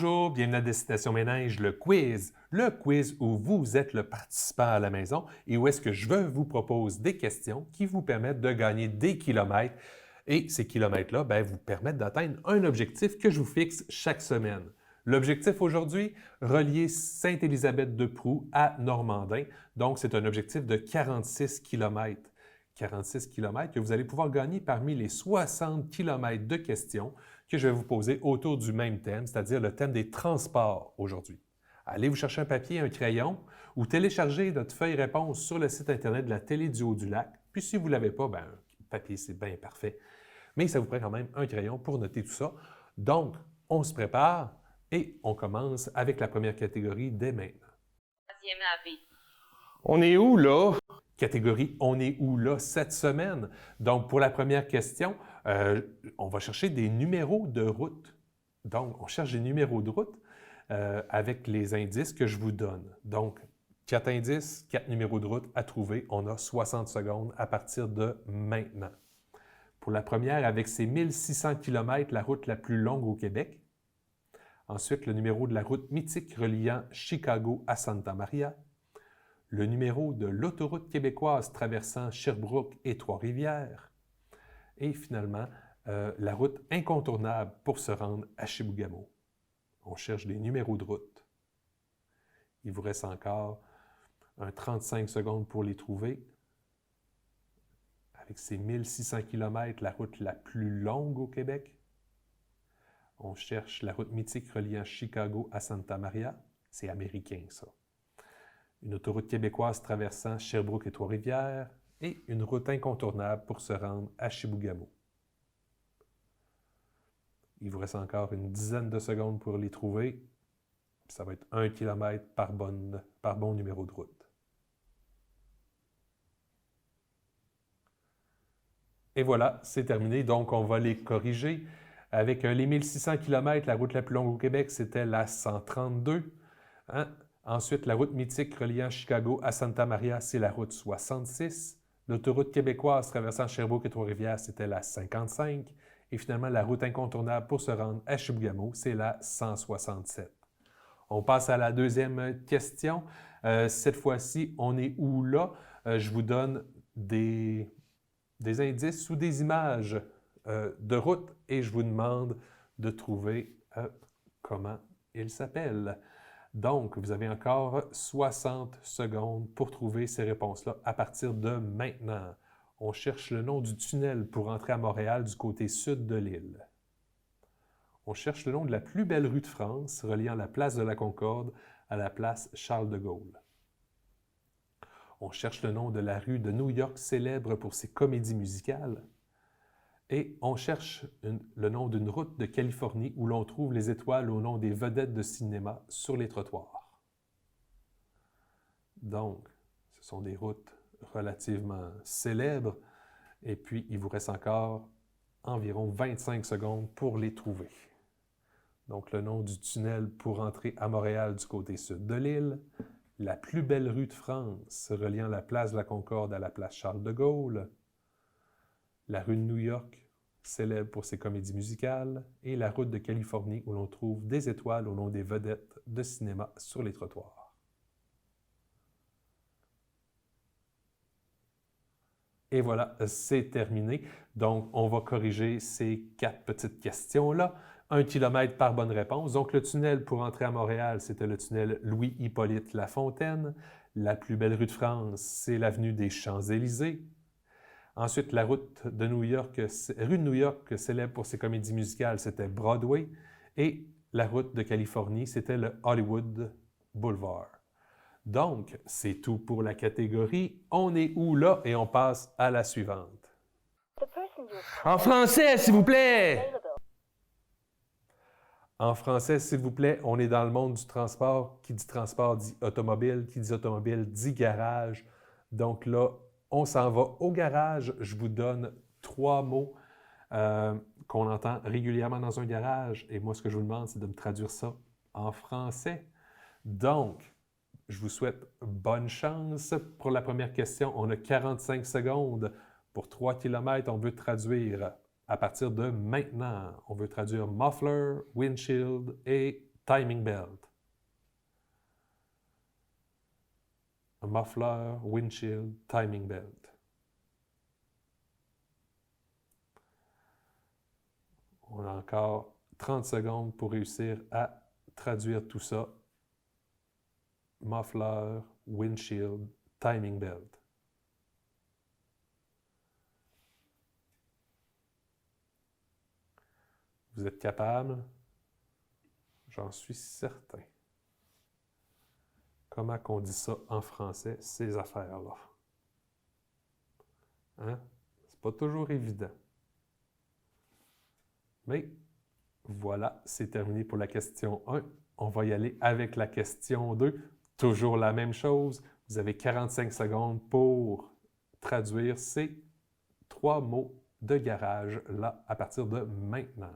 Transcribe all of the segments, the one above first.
Bonjour, bienvenue à Destination Ménage, le quiz. Le quiz où vous êtes le participant à la maison et où est-ce que je vous propose des questions qui vous permettent de gagner des kilomètres. Et ces kilomètres-là vous permettent d'atteindre un objectif que je vous fixe chaque semaine. L'objectif aujourd'hui, relier Sainte-Élisabeth-de-Proux à Normandin. Donc, c'est un objectif de 46 km. 46 km que vous allez pouvoir gagner parmi les 60 km de questions que je vais vous poser autour du même thème, c'est-à-dire le thème des transports aujourd'hui. Allez vous chercher un papier, un crayon ou télécharger notre feuille réponse sur le site Internet de la Télé du Haut-du-Lac. Puis si vous ne l'avez pas, un papier, c'est bien parfait. Mais ça vous prend quand même un crayon pour noter tout ça. Donc, on se prépare et on commence avec la première catégorie dès maintenant. Troisième avis. On est où là? Catégorie on est où là cette semaine? Donc, pour la première question, on va chercher des numéros de route. Donc, on cherche des numéros de route avec les indices que je vous donne. Donc, 4 indices, 4 numéros de route à trouver. On a 60 secondes à partir de maintenant. Pour la première, avec ses 1600 km, la route la plus longue au Québec. Ensuite, le numéro de la route mythique reliant Chicago à Santa Maria. Le numéro de l'autoroute québécoise traversant Sherbrooke et Trois-Rivières. Et finalement, la route incontournable pour se rendre à Chibougamau. On cherche des numéros de route. Il vous reste encore 35 secondes pour les trouver. Avec ses 1600 km, la route la plus longue au Québec. On cherche la route mythique reliant Chicago à Santa Maria. C'est américain, ça. Une autoroute québécoise traversant Sherbrooke et Trois-Rivières et une route incontournable pour se rendre à Chibougamau. Il vous reste encore une dizaine de secondes pour les trouver. Ça va être 1 km par bon numéro de route. Et voilà, c'est terminé. Donc, on va les corriger. Avec les 1600 km, la route la plus longue au Québec, c'était la 132. Ensuite, la route mythique reliant Chicago à Santa Maria, c'est la route 66. L'autoroute québécoise traversant Sherbrooke et Trois-Rivières, c'était la 55. Et finalement, la route incontournable pour se rendre à Chibougamau, c'est la 167. On passe à la deuxième question. Cette fois-ci, on est où là? Je vous donne des indices ou des images de route et je vous demande de trouver comment il s'appelle. Donc, vous avez encore 60 secondes pour trouver ces réponses-là à partir de maintenant. On cherche le nom du tunnel pour entrer à Montréal du côté sud de l'île. On cherche le nom de la plus belle rue de France, reliant la place de la Concorde à la place Charles de Gaulle. On cherche le nom de la rue de New York célèbre pour ses comédies musicales. Et on cherche le nom d'une route de Californie où l'on trouve les étoiles au nom des vedettes de cinéma sur les trottoirs. Donc, ce sont des routes relativement célèbres. Et puis, il vous reste encore environ 25 secondes pour les trouver. Donc, le nom du tunnel pour entrer à Montréal du côté sud de l'île, la plus belle rue de France reliant la place de la Concorde à la place Charles de Gaulle, la rue de New York, célèbre pour ses comédies musicales, et la route de Californie où l'on trouve des étoiles au nom des vedettes de cinéma sur les trottoirs. Et voilà, c'est terminé. Donc, on va corriger ces 4 petites questions-là. 1 km par bonne réponse. Donc, le tunnel pour entrer à Montréal, c'était le tunnel Louis-Hippolyte Lafontaine. La plus belle rue de France, c'est l'avenue des Champs-Élysées. Ensuite, la route de New York, rue de New York, célèbre pour ses comédies musicales, c'était Broadway. Et la route de Californie, c'était le Hollywood Boulevard. Donc, c'est tout pour la catégorie. On est où là? Et on passe à la suivante. En français, s'il vous plaît! En français, s'il vous plaît, on est dans le monde du transport. Qui dit transport dit automobile. Qui dit automobile dit garage. Donc là, on s'en va au garage. Je vous donne 3 mots qu'on entend régulièrement dans un garage. Et moi, ce que je vous demande, c'est de me traduire ça en français. Donc, je vous souhaite bonne chance. Pour la première question, on a 45 secondes. Pour 3 km, on veut traduire à partir de maintenant. On veut traduire muffler, windshield et timing belt. Un muffler, windshield, timing belt. On a encore 30 secondes pour réussir à traduire tout ça. Muffler, windshield, timing belt. Vous êtes capable? J'en suis certain. Comment qu'on dit ça en français, ces affaires-là? Hein? C'est pas toujours évident. Mais voilà, c'est terminé pour la question 1. On va y aller avec la question 2. Toujours la même chose. Vous avez 45 secondes pour traduire ces 3 mots de garage-là à partir de maintenant.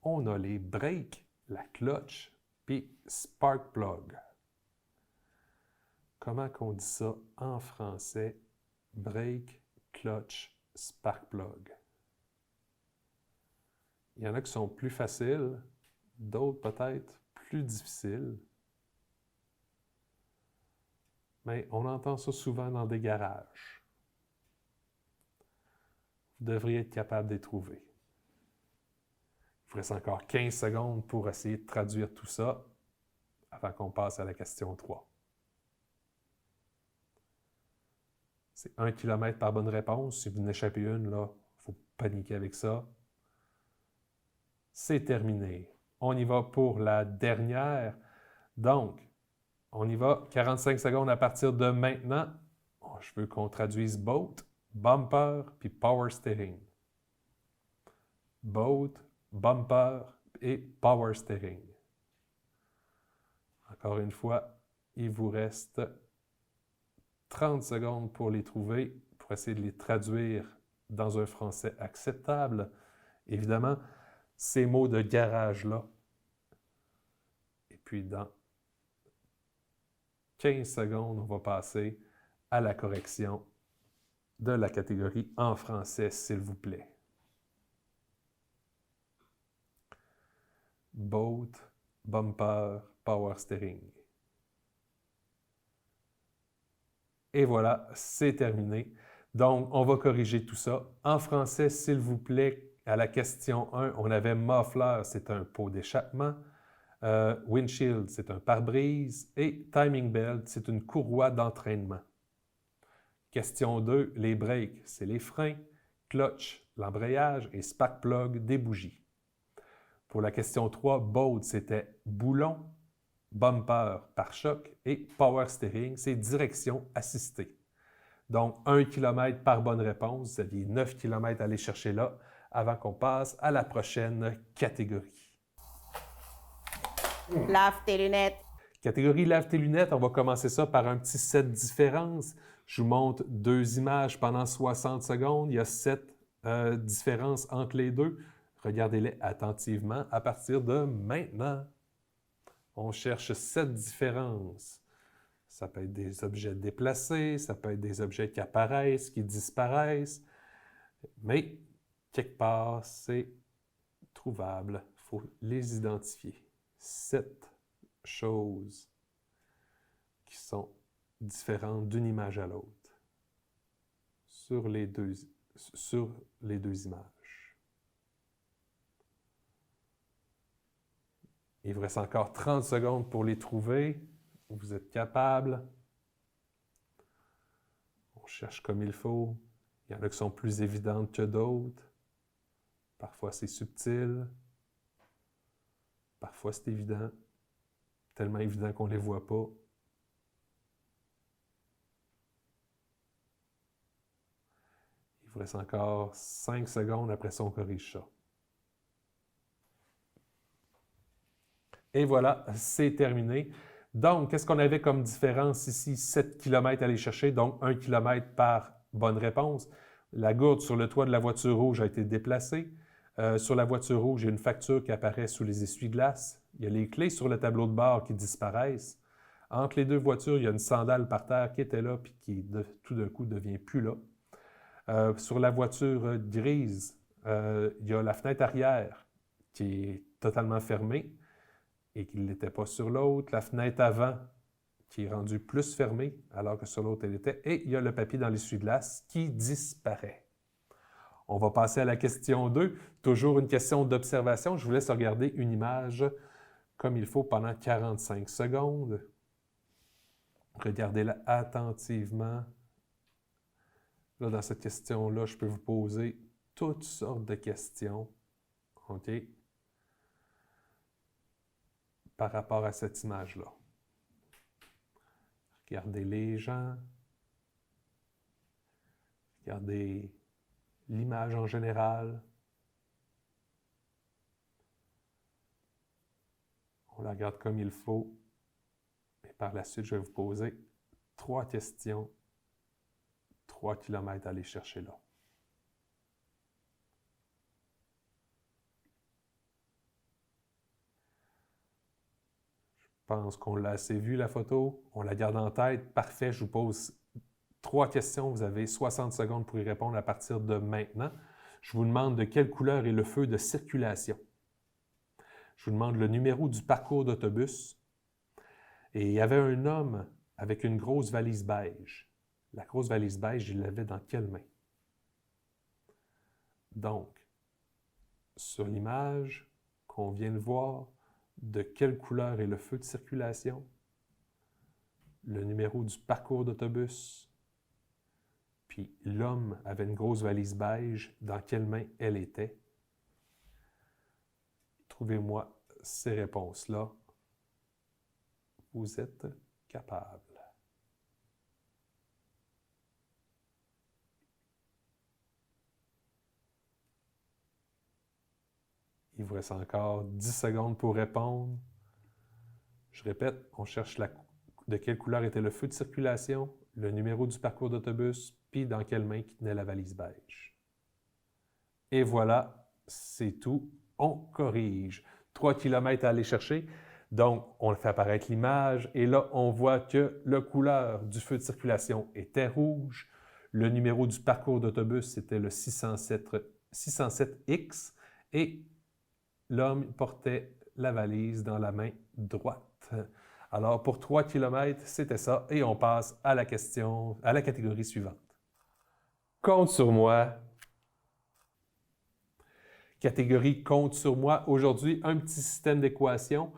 On a les breaks, la clutch, puis spark plug. Comment qu'on dit ça en français? Break, clutch, spark plug. Il y en a qui sont plus faciles, d'autres peut-être plus difficiles. Mais on entend ça souvent dans des garages. Vous devriez être capable de les trouver. Il vous reste encore 15 secondes pour essayer de traduire tout ça avant qu'on passe à la question 3. C'est 1 km par bonne réponse. Si vous en échappez une, là, il faut paniquer avec ça. C'est terminé. On y va pour la dernière. Donc, on y va 45 secondes à partir de maintenant. Je veux qu'on traduise boat, bumper, puis power steering. Boat, bumper et power steering. Encore une fois, il vous reste 30 secondes pour les trouver, pour essayer de les traduire dans un français acceptable. Évidemment, ces mots de garage-là. Et puis, dans 15 secondes, on va passer à la correction de la catégorie en français, s'il vous plaît. Boat, bumper, power steering. Et voilà, c'est terminé. Donc, on va corriger tout ça. En français, s'il vous plaît, à la question 1, on avait muffler, c'est un pot d'échappement. Windshield, c'est un pare-brise. Et timing belt, c'est une courroie d'entraînement. Question 2, les breaks, c'est les freins. Clutch, l'embrayage. Et spark plug, des bougies. Pour la question 3, boat, c'était boulon. Bumper, pare-choc. Et power steering, c'est direction assistée. Donc, 1 km par bonne réponse. Vous aviez 9 km à aller chercher là avant qu'on passe à la prochaine catégorie. Lave tes lunettes. Catégorie lave tes lunettes, on va commencer ça par un petit 7 différences. Je vous montre 2 images pendant 60 secondes. Il y a 7 différences entre les deux. Regardez-les attentivement à partir de maintenant. On cherche 7 différences. Ça peut être des objets déplacés, ça peut être des objets qui apparaissent, qui disparaissent. Mais quelque part, c'est trouvable. Il faut les identifier. 7 choses qui sont différentes d'une image à l'autre sur les deux images. Il vous reste encore 30 secondes pour les trouver. Vous êtes capable. On cherche comme il faut. Il y en a qui sont plus évidentes que d'autres. Parfois, c'est subtil. Parfois, c'est évident. Tellement évident qu'on ne les voit pas. Il vous reste encore 5 secondes. Après ça, on corrige ça. Et voilà, c'est terminé. Donc, qu'est-ce qu'on avait comme différence ici? 7 km à aller chercher, donc 1 km par bonne réponse. La gourde sur le toit de la voiture rouge a été déplacée. Sur la voiture rouge, il y a une facture qui apparaît sous les essuie-glaces. Il y a les clés sur le tableau de bord qui disparaissent. Entre les deux voitures, il y a une sandale par terre qui était là puis qui, tout d'un coup, ne devient plus là. Sur la voiture grise, il y a la fenêtre arrière qui est totalement fermée. et qu'il n'était pas sur l'autre. La fenêtre avant qui est rendue plus fermée alors que sur l'autre elle était. Et il y a le papier dans l'essuie-glace qui disparaît. On va passer à la question 2. Toujours une question d'observation. Je vous laisse regarder une image comme il faut pendant 45 secondes. Regardez-la attentivement. Là, dans cette question-là, je peux vous poser toutes sortes de questions. OK? Par rapport à cette image-là. Regardez les gens. Regardez l'image en général. On la regarde comme il faut. Et par la suite, je vais vous poser 3 questions. 3 km à aller chercher là. Je pense qu'on l'a assez vu, la photo. On la garde en tête. Parfait, je vous pose 3 questions. Vous avez 60 secondes pour y répondre à partir de maintenant. Je vous demande de quelle couleur est le feu de circulation. Je vous demande le numéro du parcours d'autobus. Et il y avait un homme avec une grosse valise beige. La grosse valise beige, il l'avait dans quelle main? Donc, sur l'image qu'on vient de voir, de quelle couleur est le feu de circulation? Le numéro du parcours d'autobus. Puis l'homme avait une grosse valise beige. Dans quelle main elle était? Trouvez-moi ces réponses-là. Vous êtes capable. Il vous reste encore 10 secondes pour répondre. Je répète, on cherche de quelle couleur était le feu de circulation, le numéro du parcours d'autobus, puis dans quelle main qui tenait la valise beige. Et voilà, c'est tout. On corrige. 3 km à aller chercher. Donc, on fait apparaître l'image et là, on voit que la couleur du feu de circulation était rouge. Le numéro du parcours d'autobus, c'était le 607X et l'homme portait la valise dans la main droite. Alors, pour 3 km, c'était ça. Et on passe à la catégorie suivante. Compte sur moi. Catégorie compte sur moi. Aujourd'hui, un petit système d'équations.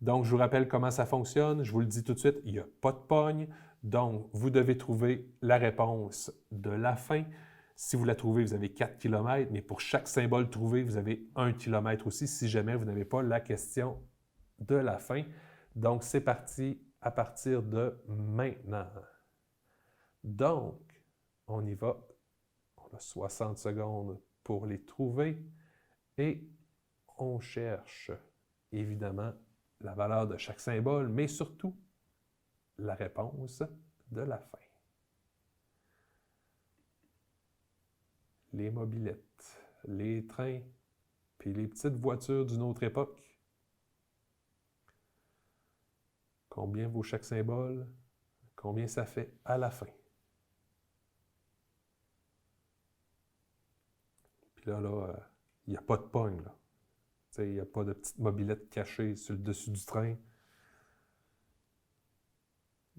Donc, je vous rappelle comment ça fonctionne. Je vous le dis tout de suite, il n'y a pas de pogne. Donc, vous devez trouver la réponse de la fin. Si vous la trouvez, vous avez 4 km, mais pour chaque symbole trouvé, vous avez 1 km aussi, si jamais vous n'avez pas la question de la fin. Donc, c'est parti à partir de maintenant. Donc, on y va. On a 60 secondes pour les trouver. Et on cherche, évidemment, la valeur de chaque symbole, mais surtout la réponse de la fin. Les mobylettes, les trains, puis les petites voitures d'une autre époque. Combien vaut chaque symbole? Combien ça fait à la fin? Puis là, il n'y a pas de pogne, là. Il n'y a pas de petite mobilette cachée sur le dessus du train.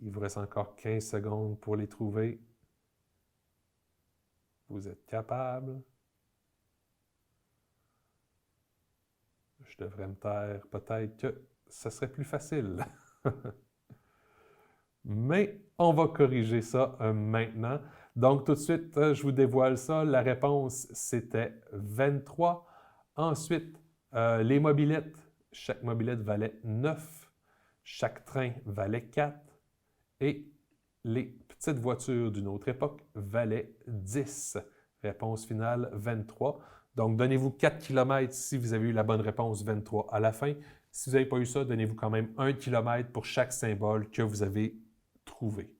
Il vous reste encore 15 secondes pour les trouver. Vous êtes capable. Je devrais me taire. Peut-être que ça serait plus facile. Mais on va corriger ça maintenant. Donc, tout de suite, je vous dévoile ça. La réponse, c'était 23. Ensuite, les mobylettes. Chaque mobylette valait 9. Chaque train valait 4. Et les petites voitures d'une autre époque valaient 10. Réponse finale, 23. Donc, donnez-vous 4 km si vous avez eu la bonne réponse 23 à la fin. Si vous n'avez pas eu ça, donnez-vous quand même 1 km pour chaque symbole que vous avez trouvé.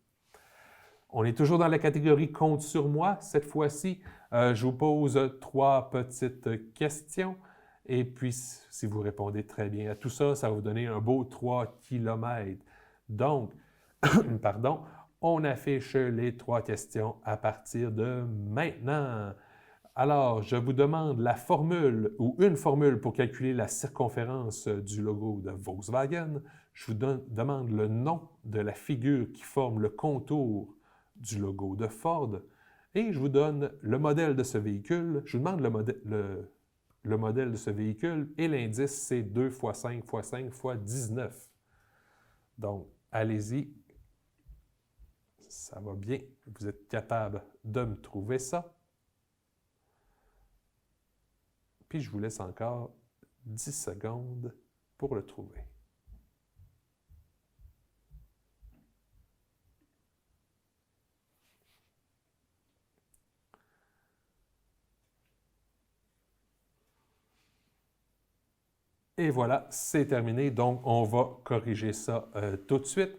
On est toujours dans la catégorie « Compte sur moi ». Cette fois-ci, je vous pose 3 petites questions. Et puis, si vous répondez très bien à tout ça, ça va vous donner un beau 3 km. Donc, pardon, on affiche les 3 questions à partir de maintenant. Alors, je vous demande la formule ou une formule pour calculer la circonférence du logo de Volkswagen. Je vous demande le nom de la figure qui forme le contour du logo de Ford. Et je vous donne le modèle de ce véhicule. Je vous demande le modèle de ce véhicule et l'indice, c'est 2 x 5 x 5 x 19. Donc, allez-y. Ça va bien. Vous êtes capable de me trouver ça. Puis je vous laisse encore 10 secondes pour le trouver. Et voilà, c'est terminé. Donc, on va corriger ça tout de suite.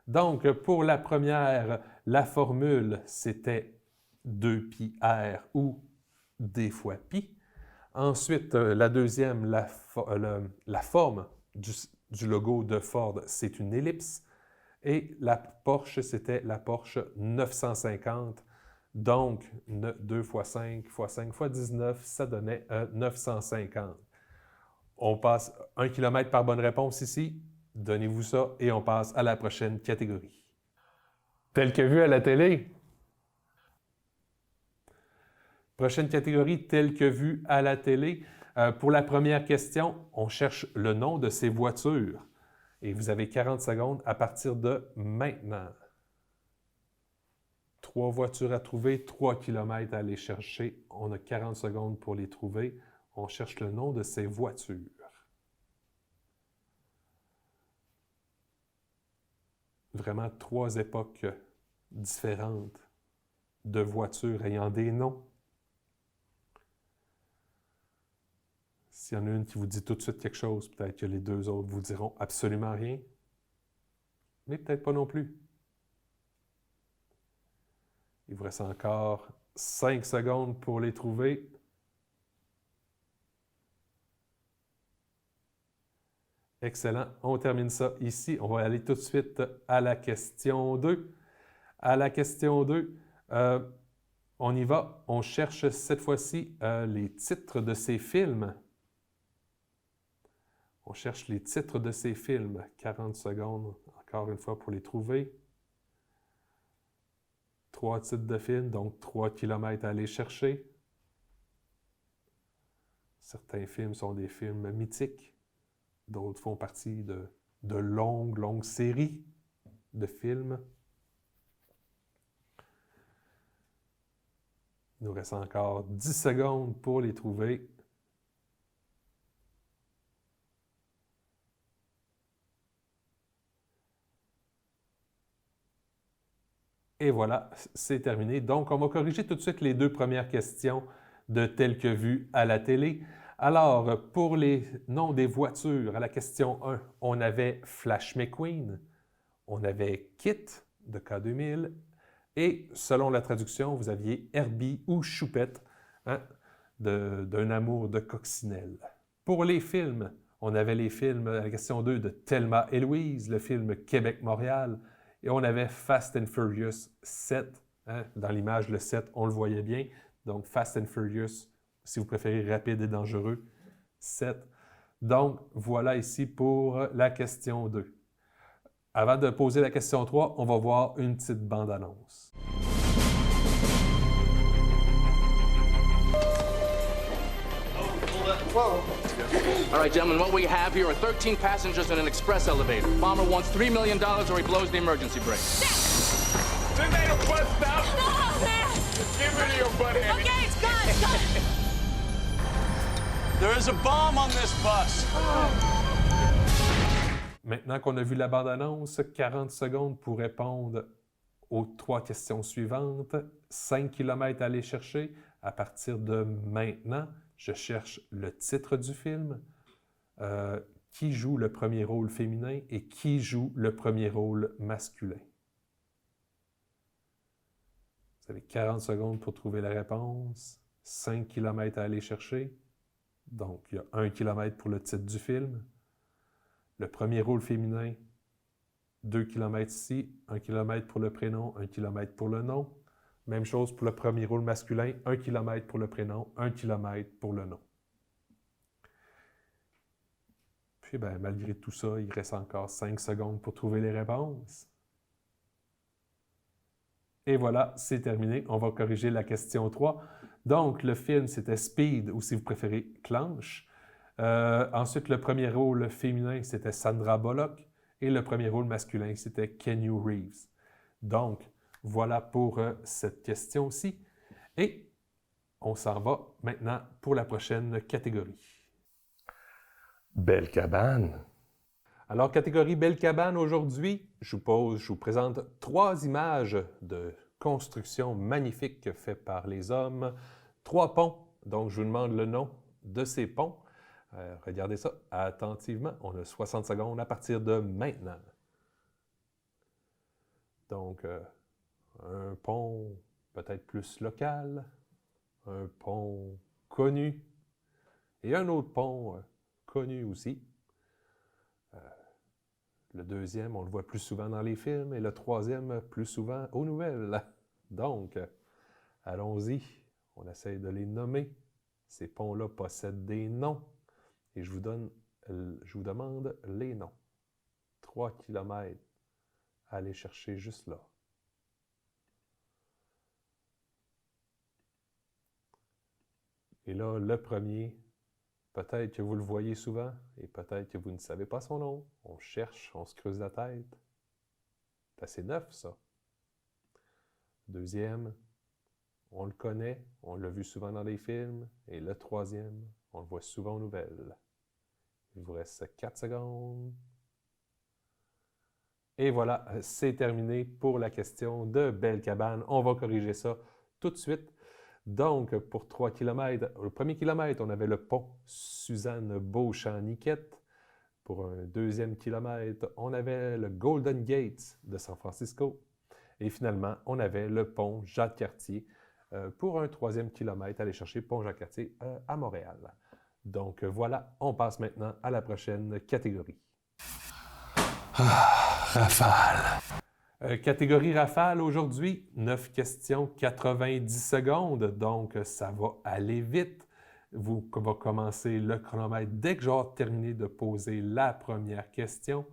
Donc, pour la première, la formule, c'était 2πr ou d fois pi. Ensuite, la deuxième, la forme du logo de Ford, c'est une ellipse. Et la Porsche, c'était la Porsche 950. Donc, 2 x 5 x 5 x 19, ça donnait 950. On passe 1 km par bonne réponse ici. Donnez-vous ça et on passe à la prochaine catégorie. Tel que vu à la télé. Prochaine catégorie, telle que vue à la télé. Pour la première question, on cherche le nom de ces voitures. Et vous avez 40 secondes à partir de maintenant. 3 voitures à trouver, 3 km à aller chercher. On a 40 secondes pour les trouver. On cherche le nom de ces voitures. Vraiment 3 époques différentes de voitures ayant des noms. S'il y en a une qui vous dit tout de suite quelque chose, peut-être que les deux autres vous diront absolument rien. Mais peut-être pas non plus. Il vous reste encore 5 secondes pour les trouver. Excellent. On termine ça ici. On va aller tout de suite à la question 2. À la question 2, on y va. On cherche cette fois-ci les titres de ces films. On cherche les titres de ces films. 40 secondes, encore une fois, pour les trouver. 3 titres de films, donc 3 km à aller chercher. Certains films sont des films mythiques. D'autres font partie de longues séries de films. Il nous reste encore 10 secondes pour les trouver. Et voilà, c'est terminé. Donc, on va corriger tout de suite les 2 premières questions de tel que vu à la télé. Alors, pour les noms des voitures, à la question 1, on avait Flash McQueen, on avait Kit de K2000, et selon la traduction, vous aviez Herbie ou Choupette, hein, d'un amour de coccinelle. Pour les films, on avait les films, à la question 2, de Thelma et Louise, le film Québec-Montréal, et on avait Fast and Furious 7. Hein, dans l'image, le 7, on le voyait bien. Donc, Fast and Furious, si vous préférez rapide et dangereux, 7. Donc, voilà ici pour la question 2. Avant de poser la question 3, on va voir une petite bande-annonce. Whoa. All right, gentlemen, what we have here are 13 passengers in an express elevator. Bomber wants $3 million or he blows the emergency brake. This ain't a bus stop. No, man! Get rid of your butt, Andy. Okay, it's gone, it's gone. There is a bomb on this bus. Maintenant qu'on a vu la bande-annonce, 40 secondes pour répondre aux 3 questions suivantes. 5 km à aller chercher. À partir de maintenant, je cherche le titre du film, qui joue le premier rôle féminin et qui joue le premier rôle masculin. Vous avez 40 secondes pour trouver la réponse. 5 km à aller chercher. Donc, il y a 1 km pour le titre du film. Le premier rôle féminin, 2 km ici, 1 km pour le prénom, 1 km pour le nom. Même chose pour le premier rôle masculin, 1 km pour le prénom, 1 km pour le nom. Puis, ben, malgré tout ça, il reste encore 5 secondes pour trouver les réponses. Et voilà, c'est terminé. On va corriger la question 3. Donc, le film, c'était Speed, ou si vous préférez, Clanche. Ensuite, le premier rôle féminin, c'était Sandra Bullock. Et le premier rôle masculin, c'était Keanu Reeves. Donc, voilà pour cette question-ci. Et on s'en va maintenant pour la prochaine catégorie. Belle cabane. Alors, catégorie Belle cabane, aujourd'hui, je vous présente 3 images de construction magnifiques faites par les hommes. 3 ponts, donc je vous demande le nom de ces ponts. Regardez ça attentivement. On a 60 secondes à partir de maintenant. Donc, un pont peut-être plus local, un pont connu et un autre pont connu aussi. Le deuxième, on le voit plus souvent dans les films et le troisième, plus souvent aux nouvelles. Donc, allons-y. On essaye de les nommer. Ces ponts-là possèdent des noms. Et je vous demande les noms. 3 km à aller chercher juste là. Et là, le premier, peut-être que vous le voyez souvent et peut-être que vous ne savez pas son nom. On cherche, on se creuse la tête. C'est assez neuf, ça. Deuxième, on le connaît, on l'a vu souvent dans des films. Et le troisième, on le voit souvent aux nouvelles. Il vous reste 4 secondes. Et voilà, c'est terminé pour la question de Belle cabane. On va corriger ça tout de suite. Donc, pour 3 km, le premier kilomètre, on avait le pont Suzanne Beauchamp-Niquette. Pour un deuxième kilomètre, on avait le Golden Gate de San Francisco. Et finalement, on avait le pont Jacques-Cartier pour un troisième kilomètre, aller chercher pont Jacques-Cartier à Montréal. Donc voilà, on passe maintenant à la prochaine catégorie. Rafale. Catégorie rafale aujourd'hui, 9 questions, 90 secondes, donc ça va aller vite. Vous va commencer le chronomètre dès que j'aurai terminé de poser la première question.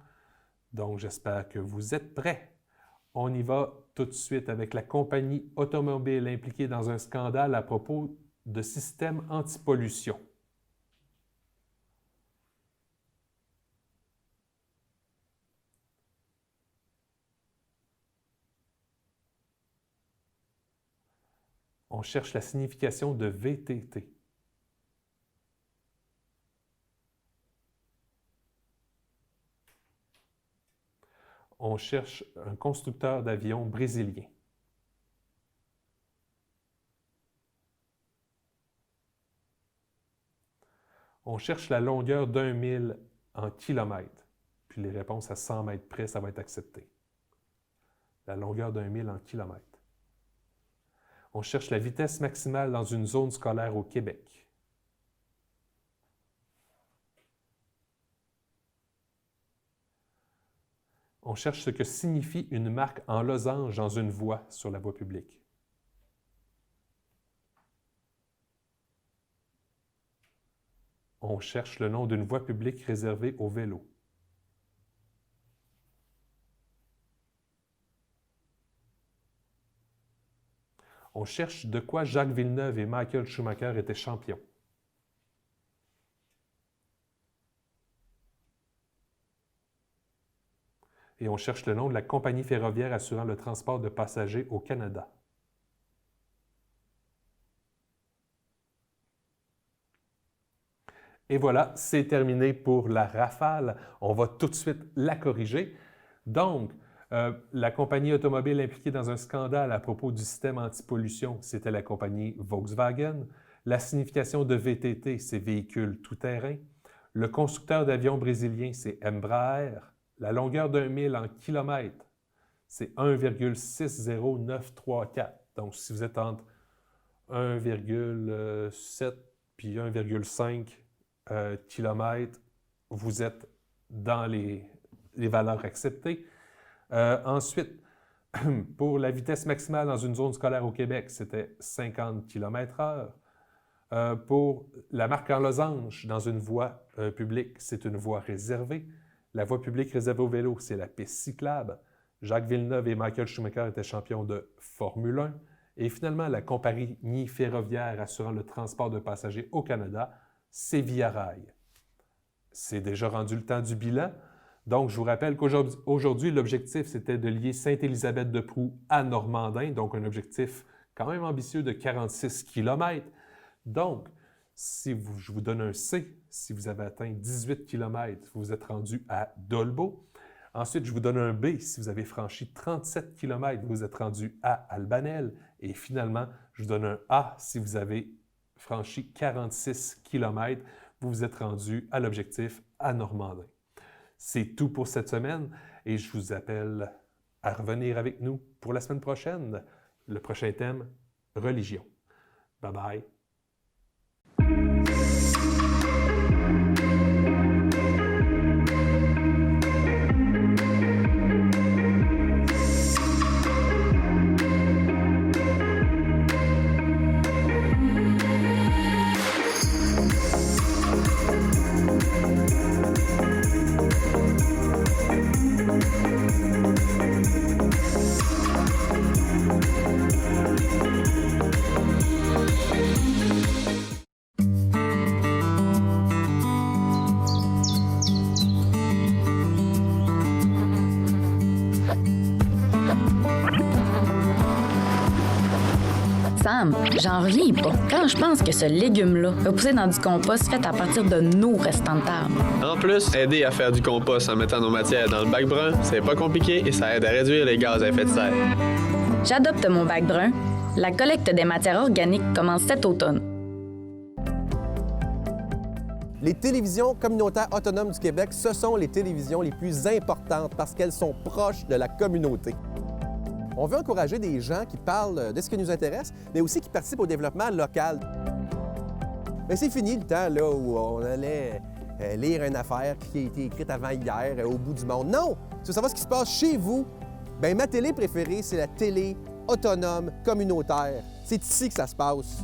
Donc j'espère que vous êtes prêts. On y va tout de suite avec la compagnie automobile impliquée dans un scandale à propos de systèmes anti-pollution. On cherche la signification de VTT. On cherche un constructeur d'avions brésilien. On cherche la longueur d'1 mille en kilomètres. Puis les réponses à 100 mètres près, ça va être accepté. La longueur d'1 mille en kilomètres. On cherche la vitesse maximale dans une zone scolaire au Québec. On cherche ce que signifie une marque en losange dans une voie sur la voie publique. On cherche le nom d'une voie publique réservée aux vélos. On cherche de quoi Jacques Villeneuve et Michael Schumacher étaient champions. Et on cherche le nom de la compagnie ferroviaire assurant le transport de passagers au Canada. Et voilà, c'est terminé pour la rafale. On va tout de suite la corriger. Donc, la compagnie automobile impliquée dans un scandale à propos du système anti-pollution, c'était la compagnie Volkswagen. La signification de VTT, c'est véhicule tout-terrain. Le constructeur d'avions brésilien, c'est Embraer. La longueur d'1 mille en kilomètres, c'est 1,60934. Donc, si vous êtes entre 1,7 puis 1,5 km, vous êtes dans les valeurs acceptées. Ensuite, Pour la vitesse maximale dans une zone scolaire au Québec, c'était 50 km/h. Pour la marque en losange dans une voie publique, c'est une voie réservée. La voie publique réservée au vélo, c'est la piste cyclable. Jacques Villeneuve et Michael Schumacher étaient champions de Formule 1. Et finalement, la compagnie ferroviaire assurant le transport de passagers au Canada, c'est Via Rail. C'est déjà rendu le temps du bilan. Donc, je vous rappelle qu'aujourd'hui, l'objectif, c'était de lier Sainte-Élisabeth-de-Proux à Normandin, donc un objectif quand même ambitieux de 46 km. Donc, je vous donne un C, si vous avez atteint 18 km, vous êtes rendu à Dolbeau. Ensuite, je vous donne un B, si vous avez franchi 37 km, vous êtes rendu à Albanel. Et finalement, je vous donne un A, si vous avez franchi 46 km, vous vous êtes rendu à l'objectif à Normandin. C'est tout pour cette semaine et je vous appelle à revenir avec nous pour la semaine prochaine. Le prochain thème, religion. Bye bye. Sam, j'en reviens pas. Quand je pense que ce légume-là va pousser dans du compost fait à partir de nos restants de table. En plus, aider à faire du compost en mettant nos matières dans le bac brun, c'est pas compliqué et ça aide à réduire les gaz à effet de serre. J'adopte mon bac brun. La collecte des matières organiques commence cet automne. Les télévisions communautaires autonomes du Québec, ce sont les télévisions les plus importantes parce qu'elles sont proches de la communauté. On veut encourager des gens qui parlent de ce qui nous intéresse, mais aussi qui participent au développement local. Mais c'est fini le temps là, où on allait lire une affaire qui a été écrite avant hier au bout du monde. Non! Tu veux savoir ce qui se passe chez vous? Bien, ma télé préférée, c'est la télé autonome communautaire. C'est ici que ça se passe.